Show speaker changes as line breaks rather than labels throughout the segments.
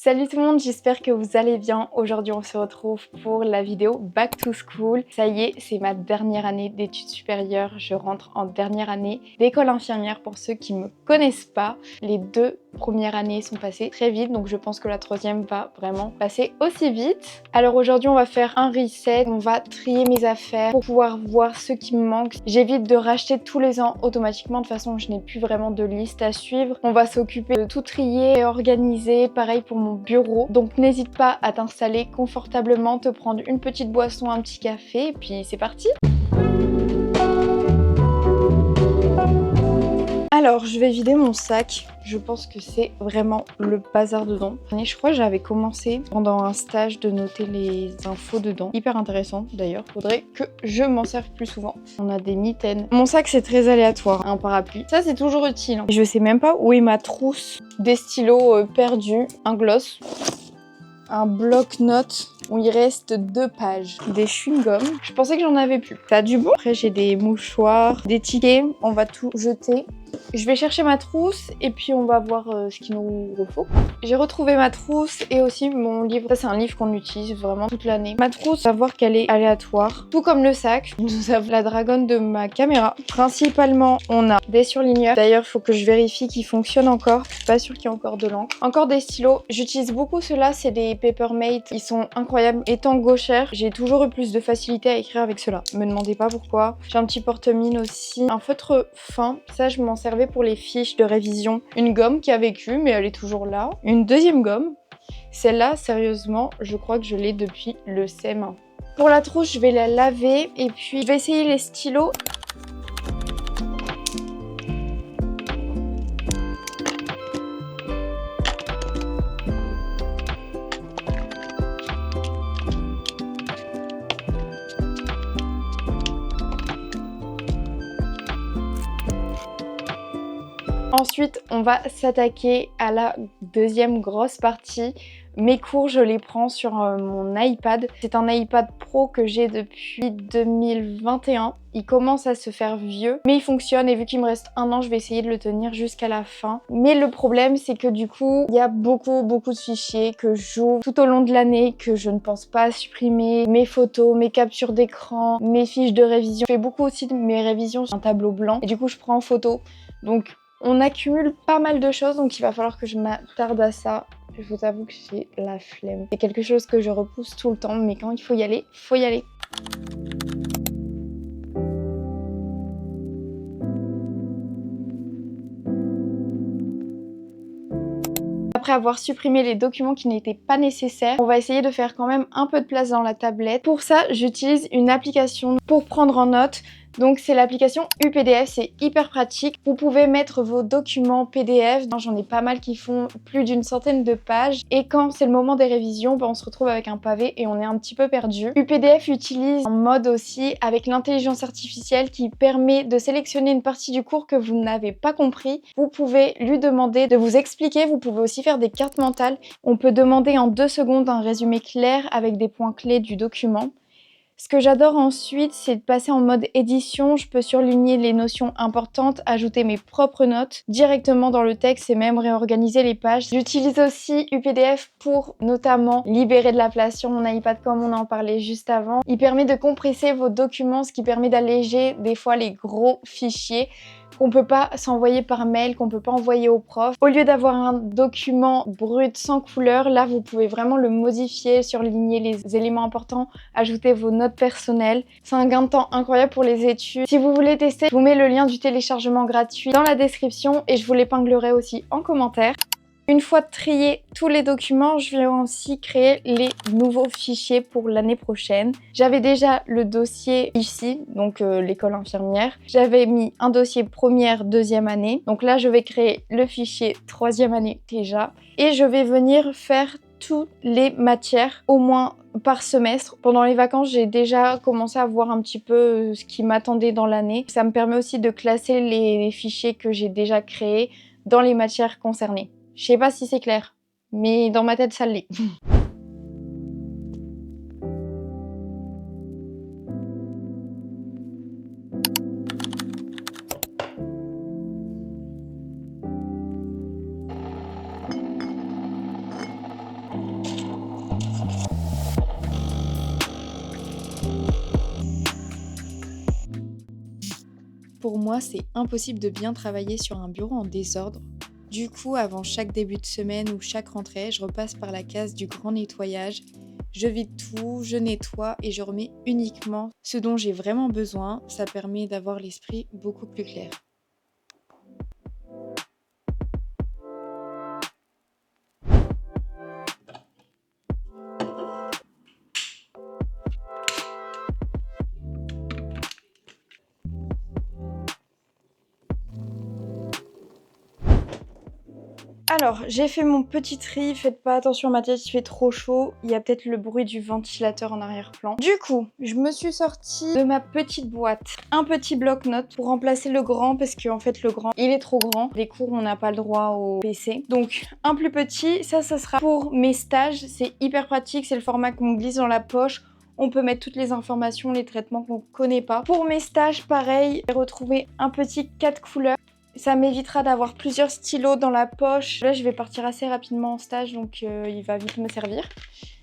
Salut tout le monde, j'espère que vous allez bien. Aujourd'hui on se retrouve pour la vidéo Back to School. Ça y est, c'est ma dernière année d'études supérieures. Je rentre en dernière année d'école infirmière. Pour ceux qui me connaissent pas, les 2 premières années sont passées très vite, donc je pense que la 3e va vraiment passer aussi vite. Alors aujourd'hui on va faire un reset, on va trier mes affaires pour pouvoir voir ce qui me manque. J'évite de racheter tous les ans automatiquement, de toute façon je n'ai plus vraiment de liste à suivre. On va s'occuper de tout trier et organiser, pareil pour mon bureau. Donc n'hésite pas à t'installer confortablement, te prendre une petite boisson, un petit café, et puis c'est parti! Alors, je vais vider mon sac. Je pense que c'est vraiment le bazar dedans. Je crois que j'avais commencé pendant un stage de noter les infos dedans. Hyper intéressant d'ailleurs. Faudrait que je m'en serve plus souvent. On a des mitaines. Mon sac, c'est très aléatoire. Un parapluie. Ça, c'est toujours utile. Je sais même pas où est ma trousse. Des stylos perdus. Un gloss. Un bloc-notes où il reste 2 pages. Des chewing-gums. Je pensais que j'en avais plus. Ça a du bon. Après, j'ai des mouchoirs, des tickets. On va tout jeter. Je vais chercher ma trousse et puis on va voir ce qu'il nous faut. J'ai retrouvé ma trousse et aussi mon livre. Ça, c'est un livre qu'on utilise vraiment toute l'année. Ma trousse, on va voir qu'elle est aléatoire. Tout comme le sac. Nous avons la dragonne de ma caméra. Principalement, on a des surligneurs. D'ailleurs, il faut que je vérifie qu'ils fonctionnent encore. Je suis pas sûre qu'il y ait encore de l'encre. Encore des stylos. J'utilise beaucoup ceux-là. C'est des Papermate. Ils sont incroyables. Étant gauchère, j'ai toujours eu plus de facilité à écrire avec ceux-là. Me demandez pas pourquoi. J'ai un petit porte-mine aussi. Un feutre fin. Ça, je m'en servais pour les fiches de révision. Une gomme qui a vécu, mais elle est toujours là. Une deuxième gomme. Celle-là, sérieusement, je crois que je l'ai depuis le CM1. Pour la trousse, je vais la laver et puis je vais essayer les stylos. Ensuite, on va s'attaquer à la deuxième grosse partie. Mes cours, je les prends sur mon iPad. C'est un iPad Pro que j'ai depuis 2021. Il commence à se faire vieux, mais il fonctionne et vu qu'il me reste 1 an, je vais essayer de le tenir jusqu'à la fin. Mais le problème, c'est que du coup, il y a beaucoup de fichiers que j'ouvre tout au long de l'année que je ne pense pas à supprimer. Mes photos, mes captures d'écran, mes fiches de révision. Je fais beaucoup aussi de mes révisions sur un tableau blanc et du coup, je prends en photo. Donc, on accumule pas mal de choses, donc il va falloir que je m'attarde à ça. Je vous avoue que j'ai la flemme. C'est quelque chose que je repousse tout le temps, mais quand il faut y aller, faut y aller. Après avoir supprimé les documents qui n'étaient pas nécessaires, on va essayer de faire quand même un peu de place dans la tablette. Pour ça, j'utilise une application pour prendre en note. Donc c'est l'application UPDF, c'est hyper pratique. Vous pouvez mettre vos documents PDF. J'en ai pas mal qui font plus d'une centaine de pages. Et quand c'est le moment des révisions, on se retrouve avec un pavé et on est un petit peu perdu. UPDF utilise un mode aussi avec l'intelligence artificielle qui permet de sélectionner une partie du cours que vous n'avez pas compris. Vous pouvez lui demander de vous expliquer. Vous pouvez aussi faire des cartes mentales. On peut demander en 2 secondes un résumé clair avec des points clés du document. Ce que j'adore ensuite, c'est de passer en mode édition. Je peux surligner les notions importantes, ajouter mes propres notes directement dans le texte et même réorganiser les pages. J'utilise aussi UPDF pour notamment libérer de la place sur mon iPad comme on en parlait juste avant. Il permet de compresser vos documents, ce qui permet d'alléger des fois les gros fichiers qu'on peut pas s'envoyer par mail, qu'on peut pas envoyer au prof. Au lieu d'avoir un document brut sans couleur, là vous pouvez vraiment le modifier, surligner les éléments importants, ajouter vos notes personnelles. C'est un gain de temps incroyable pour les études. Si vous voulez tester, je vous mets le lien du téléchargement gratuit dans la description et je vous l'épinglerai aussi en commentaire. Une fois trié tous les documents, je vais aussi créer les nouveaux fichiers pour l'année prochaine. J'avais déjà le dossier ici, donc l'école infirmière. J'avais mis un dossier première, 2e année. Donc là, je vais créer le fichier 3e année déjà. Et je vais venir faire toutes les matières, au moins par semestre. Pendant les vacances, j'ai déjà commencé à voir un petit peu ce qui m'attendait dans l'année. Ça me permet aussi de classer les fichiers que j'ai déjà créés dans les matières concernées. Je sais pas si c'est clair, mais dans ma tête, ça l'est. pour moi, c'est impossible de bien travailler sur un bureau en désordre. Du coup, avant chaque début de semaine ou chaque rentrée, je repasse par la case du grand nettoyage. Je vide tout, je nettoie et je remets uniquement ce dont j'ai vraiment besoin. Ça permet d'avoir l'esprit beaucoup plus clair. Alors, j'ai fait mon petit tri, faites pas attention à ma tête, il fait trop chaud, il y a peut-être le bruit du ventilateur en arrière-plan. Du coup, je me suis sortie de ma petite boîte, un petit bloc-notes pour remplacer le grand parce qu'en fait le grand, il est trop grand. Les cours, on n'a pas le droit au PC. Donc, un plus petit, ça sera pour mes stages, c'est hyper pratique, c'est le format qu'on glisse dans la poche. On peut mettre toutes les informations, les traitements qu'on connaît pas. Pour mes stages, pareil, j'ai retrouvé un petit 4 couleurs. Ça m'évitera d'avoir plusieurs stylos dans la poche. Là, je vais partir assez rapidement en stage, donc il va vite me servir.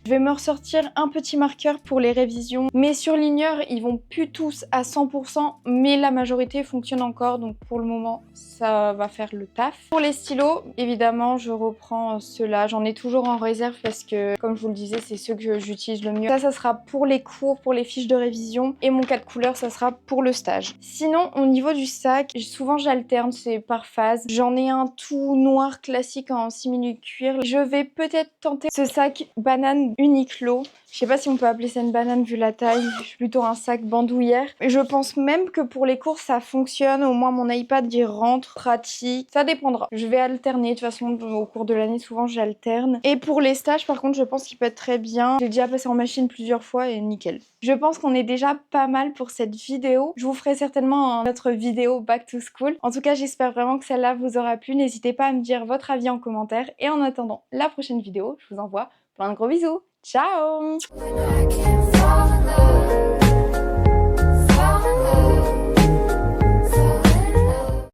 Je vais me ressortir un petit marqueur pour les révisions. Mes surligneurs, ils vont plus tous à 100%, mais la majorité fonctionne encore, donc pour le moment, ça va faire le taf. Pour les stylos, évidemment, je reprends ceux-là. J'en ai toujours en réserve parce que, comme je vous le disais, c'est ceux que j'utilise le mieux. Ça sera pour les cours, pour les fiches de révision, et mon 4 couleurs, ça sera pour le stage. Sinon, au niveau du sac, souvent j'alterne, c'est par phase. J'en ai un tout noir classique en simili cuir. Je vais peut-être tenter ce sac banane Uniqlo. Je sais pas si on peut appeler ça une banane vu la taille, je suis plutôt un sac bandoulière. Et je pense même que pour les cours ça fonctionne, au moins mon iPad y rentre, pratique, ça dépendra. Je vais alterner, de toute façon au cours de l'année souvent j'alterne. Et pour les stages par contre je pense qu'il peut être très bien. J'ai déjà passé en machine plusieurs fois et nickel. Je pense qu'on est déjà pas mal pour cette vidéo. Je vous ferai certainement une autre vidéo back to school. En tout cas j'espère vraiment que celle-là vous aura plu. N'hésitez pas à me dire votre avis en commentaire. Et en attendant la prochaine vidéo, je vous envoie plein de gros bisous. Ciao!